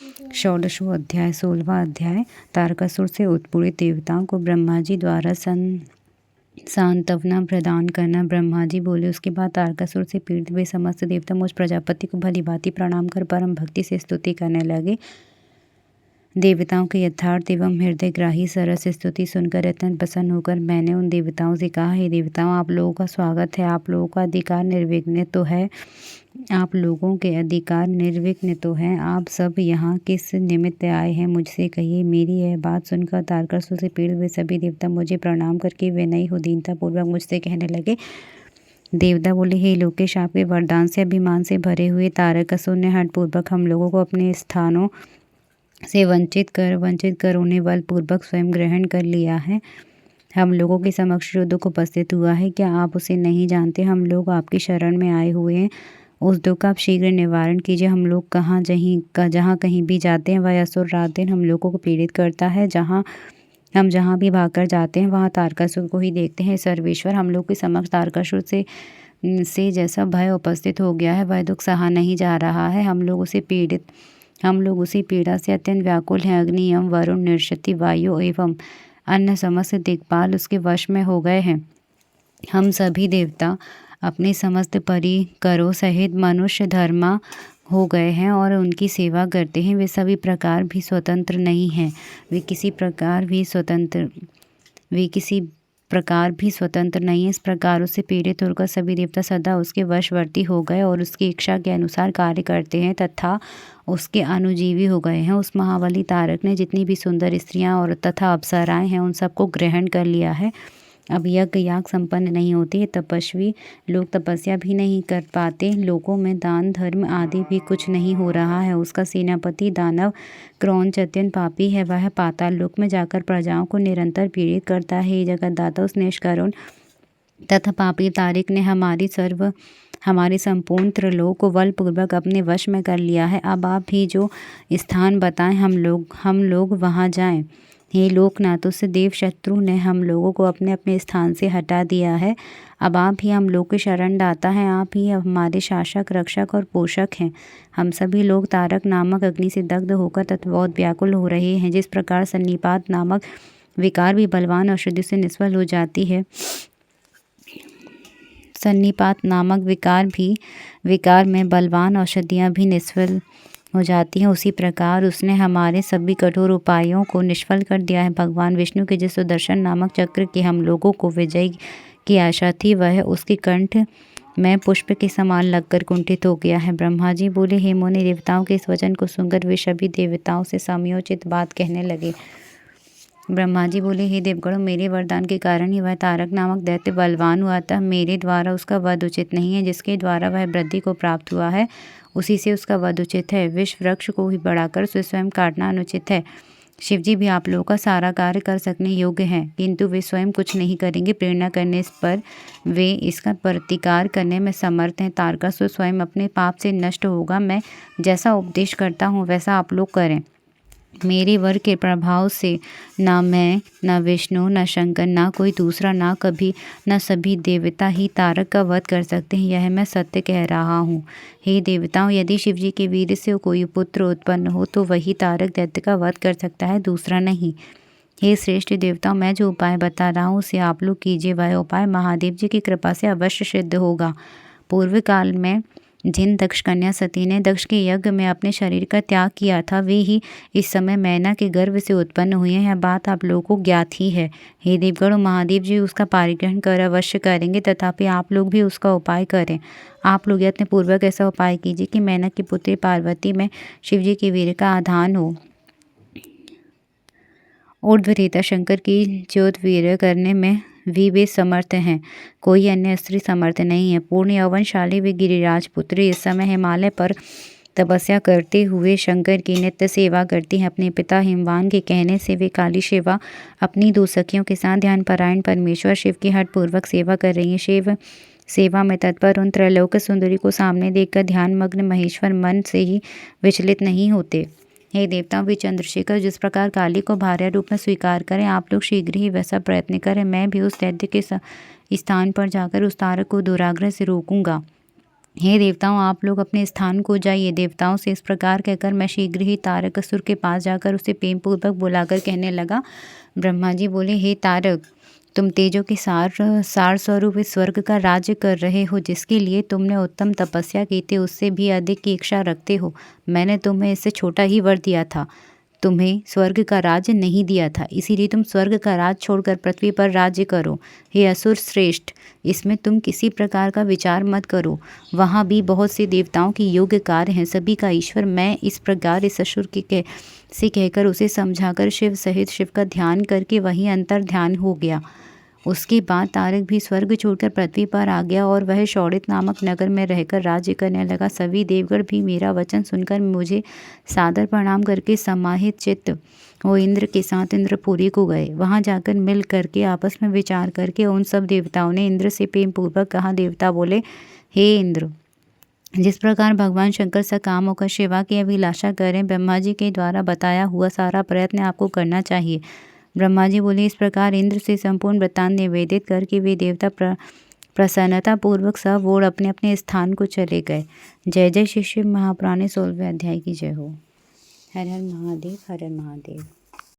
षोडशो अध्याय 16वां अध्याय। तारकासुर से उत्पीड़ित देवताओं को ब्रह्मा जी द्वारा सांत्वना प्रदान करना। ब्रह्मा जी बोले, उसके बाद तारकासुर से पीड़ित वे समस्त देवता मुझ प्रजापति को भली भांति प्रणाम कर परम भक्ति से स्तुति करने लगे। देवताओं के यथार्थ एवं हृदयग्राही सरस स्तुति सुनकर अत्यंत प्रसन्न होकर मैंने उन देवताओं से कहा, हे देवताओं, आप लोगों का स्वागत है। आप लोगों का अधिकार निर्विघ्न तो है। आप लोगों के अधिकार निर्विघ्न तो हैं। आप सब यहाँ किस निमित्त आए हैं, मुझसे कहिए। मेरी यह बात सुनकर तारकासुर से पीड़ित हुए सभी देवता मुझे प्रणाम करके विनयी हो दीनता पूर्वक मुझसे कहने लगे। देवता बोले, हे लोकेश, आपके वरदान से अभिमान से भरे हुए तारकासुर ने हठपूर्वक हम लोगों को अपने स्थानों से वंचित कर उन्हें बलपूर्वक स्वयं ग्रहण कर लिया है। हम लोगों के समक्ष जो दुख उपस्थित हुआ है, क्या आप उसे नहीं जानते? हम लोग आपकी शरण में आए हुए हैं। उस दुख का आप शीघ्र निवारण कीजिए। हम लोग जहाँ कहीं भी जाते हैं वह असुर रात दिन हम लोगों को पीड़ित करता है। हम जहाँ भी भागकर जाते हैं वहाँ तारकासुर को ही देखते हैं। सर्वेश्वर, हम लोग के समक्ष तारकासुर से जैसा भय उपस्थित हो गया है, वह दुख सहा नहीं जा रहा है। हम लोग उसी पीड़ा से अत्यंत व्याकुल हैं। अग्नि, यम, वरुण, नृषति, वायु एवं अन्य समस्त दिक्पाल उसके वश में हो गए हैं। हम सभी देवता अपने समस्त परिकरों सहित मनुष्य धर्मा हो गए हैं और उनकी सेवा करते हैं। वे सभी प्रकार भी स्वतंत्र नहीं हैं। वे किसी प्रकार भी स्वतंत्र नहीं है। इस प्रकार उससे पीड़ित होकर सभी देवता सदा उसके वशवर्ती हो गए और उसकी इच्छा के अनुसार कार्य करते हैं तथा उसके अनुजीवी हो गए हैं। उस महाबली तारक ने जितनी भी सुंदर स्त्रियां और तथा अप्सराएं हैं, उन सबको ग्रहण कर लिया है। अब यज्ञ याग संपन्न नहीं होते। तपस्वी लोग तपस्या भी नहीं कर पाते। लोगों में दान धर्म आदि भी कुछ नहीं हो रहा है। उसका सेनापति दानव क्रौंच अत्यंत पापी है। वह पाताल लोक में जाकर प्रजाओं को निरंतर पीड़ित करता है। हे जगतदाता, उस निष्करुण तथा पापी तारिक ने हमारे संपूर्ण त्रिलोक को बलपूर्वक अपने वश में कर लिया है। अब आप भी जो स्थान बताएं हम लोग वहाँ जाएं। हे लोकनाथ, उस देव शत्रु ने हम लोगों को अपने अपने स्थान से हटा दिया है। अब आप ही हम लोग के शरण दाता हैं। आप ही हमारे शासक, रक्षक और पोषक हैं। हम सभी लोग तारक नामक अग्नि से दग्ध होकर तथा बहुत व्याकुल हो रहे हैं। जिस प्रकार सन्निपात नामक विकार भी बलवान औषधि से निष्फल हो जाती है, सन्निपात नामक विकार में बलवान औषधियाँ भी निष्फल हो जाती हैं, उसी प्रकार उसने हमारे सभी कठोर उपायों को निष्फल कर दिया है। भगवान विष्णु के जिस सुदर्शन नामक चक्र की हम लोगों को विजय की आशा थी, वह उसके कंठ में पुष्प के समान लगकर कुंठित हो गया है। ब्रह्मा जी बोले, हे मुनि, देवताओं के इस वचन को सुनकर वे सभी देवताओं से समयोचित बात कहने लगे। ब्रह्मा जी बोले, हे देवगणों, मेरे वरदान के कारण ही वह तारक नामक दैत्य बलवान हुआ था। मेरे द्वारा उसका वध उचित नहीं है। जिसके द्वारा वह वृद्धि को प्राप्त हुआ है, उसी से उसका वध उचित है। विष वृक्ष को ही बढ़ाकर उसे स्वयं काटना अनुचित है। शिवजी भी आप लोगों का सारा कार्य कर सकने योग्य हैं, किंतु वे स्वयं कुछ नहीं करेंगे। प्रेरणा करने पर वे इसका प्रतिकार करने में समर्थ हैं। तारकासुर स्वयं अपने पाप से नष्ट होगा। मैं जैसा उपदेश करता हूँ वैसा आप लोग करें। मेरे वर के प्रभाव से ना मैं, ना विष्णु, ना शंकर, ना कोई दूसरा, ना कभी, ना सभी देवता ही तारक का वध कर सकते हैं। यह मैं सत्य कह रहा हूँ। हे देवताओं, यदि शिवजी के वीर से कोई पुत्र उत्पन्न हो तो वही तारक दैत्य का वध कर सकता है, दूसरा नहीं। हे श्रेष्ठ देवताओं, मैं जो उपाय बता रहा हूँ उसे आप लोग कीजिए। वह उपाय महादेव जी की कृपा से अवश्य सिद्ध होगा। पूर्व काल में जिन दक्ष कन्या सती ने दक्ष के यज्ञ में अपने शरीर का त्याग किया था, वे ही इस समय मैना के गर्भ से उत्पन्न हुए हैं। यह बात आप लोगों को ज्ञात ही है। हे देवगणों, महादेव जी उसका परिग्रहण कर अवश्य करेंगे, तथापि आप लोग भी उसका उपाय करें। आप लोग यत्न पूर्वक ऐसा उपाय कीजिए कि मैना की पुत्री पार्वती में शिवजी के वीर का आधान हो। ऊर्ध्वरेता शंकर की ज्योत वीर्य करने में भी वे समर्थ हैं। कोई अन्य स्त्री समर्थ नहीं है। पूर्ण यौवनशाली वे गिरिराज पुत्री इस समय हिमालय पर तपस्या करते हुए शंकर की नित्य सेवा करती हैं। अपने पिता हिमवान के कहने से वे काली शिवा अपनी दो सखियों के साथ ध्यान परायण परमेश्वर शिव की हठपूर्वक सेवा कर रही हैं। शिव सेवा में तत्पर उन त्रैलोक्य सुंदरी को सामने देखकर ध्यानमग्न महेश्वर मन से ही विचलित नहीं होते। हे देवताओं, वे चंद्रशेखर जिस प्रकार काली को भार्या रूप में स्वीकार करें, आप लोग शीघ्र ही वैसा प्रयत्न करें। मैं भी उस दैत्य के स्थान पर जाकर उस तारक को दुराग्रह से रोकूंगा। हे देवताओं, आप लोग अपने स्थान को जाइए। देवताओं से इस प्रकार कहकर मैं शीघ्र ही तारकासुर के पास जाकर उसे प्रेमपूर्वक बुलाकर कहने लगा। ब्रह्मा जी बोले, हे तारक, तुम तेजों के सार स्वरूप इस स्वर्ग का राज्य कर रहे हो, जिसके लिए तुमने उत्तम तपस्या की थी, उससे भी अधिक की इच्छा रखते हो। मैंने तुम्हें इससे छोटा ही वर दिया था, तुम्हें स्वर्ग का राज्य नहीं दिया था, इसीलिए तुम स्वर्ग का राज छोड़कर पृथ्वी पर राज्य करो। हे असुर श्रेष्ठ, इसमें तुम किसी प्रकार का विचार मत करो। वहाँ भी बहुत से देवताओं की योग्य कार्य हैं, सभी का ईश्वर मैं। इस प्रकार इस असुर से कहकर उसे समझाकर शिव सहित शिव का ध्यान करके वहीं अंतर ध्यान हो गया। उसके बाद तारक भी स्वर्ग छोड़कर पृथ्वी पर आ गया और वह शौड़ित नामक नगर में रहकर राज्य करने लगा। सभी देवगण भी मेरा वचन सुनकर मुझे सादर प्रणाम करके समाहित चित्त वो इंद्र के साथ इंद्रपुरी को गए। वहां जाकर मिल करके आपस में विचार करके उन सब देवताओं ने इंद्र से प्रेम पूर्वक कहा। देवता बोले, हे इंद्र, जिस प्रकार भगवान शंकर सकाम होकर शिवा की अभिलाषा करें, ब्रह्मा जी के द्वारा बताया हुआ सारा प्रयत्न आपको करना चाहिए। ब्रह्मा जी बोले, इस प्रकार इंद्र से संपूर्ण वृत्तांत निवेदित करके वे देवता प्रसन्नता पूर्वक सब ओर अपने अपने स्थान को चले गए। जय जय श्री शिव महापुराण 16वें अध्याय की जय हो। हर हर महादेव, हर हर महादेव।